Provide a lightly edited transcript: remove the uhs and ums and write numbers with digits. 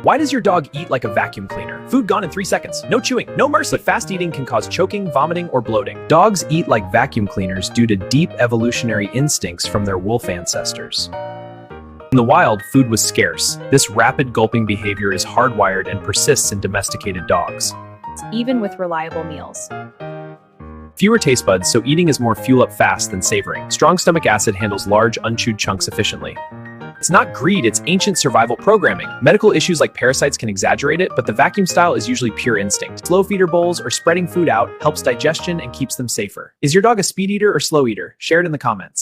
Why does your dog eat like a vacuum cleaner? Food gone in 3 seconds. No chewing, no mercy. But fast eating can cause choking, vomiting, or bloating. Dogs eat like vacuum cleaners due to deep evolutionary instincts from their wolf ancestors. In the wild, food was scarce. This rapid gulping behavior is hardwired and persists in domesticated dogs. Even with reliable meals. Fewer taste buds, so eating is more fuel up fast than savoring. Strong stomach acid handles large, unchewed chunks efficiently. It's not greed, it's ancient survival programming. Medical issues like parasites can exaggerate it, but the vacuum style is usually pure instinct. Slow feeder bowls or spreading food out helps digestion and keeps them safer. Is your dog a speed eater or slow eater? Share it in the comments.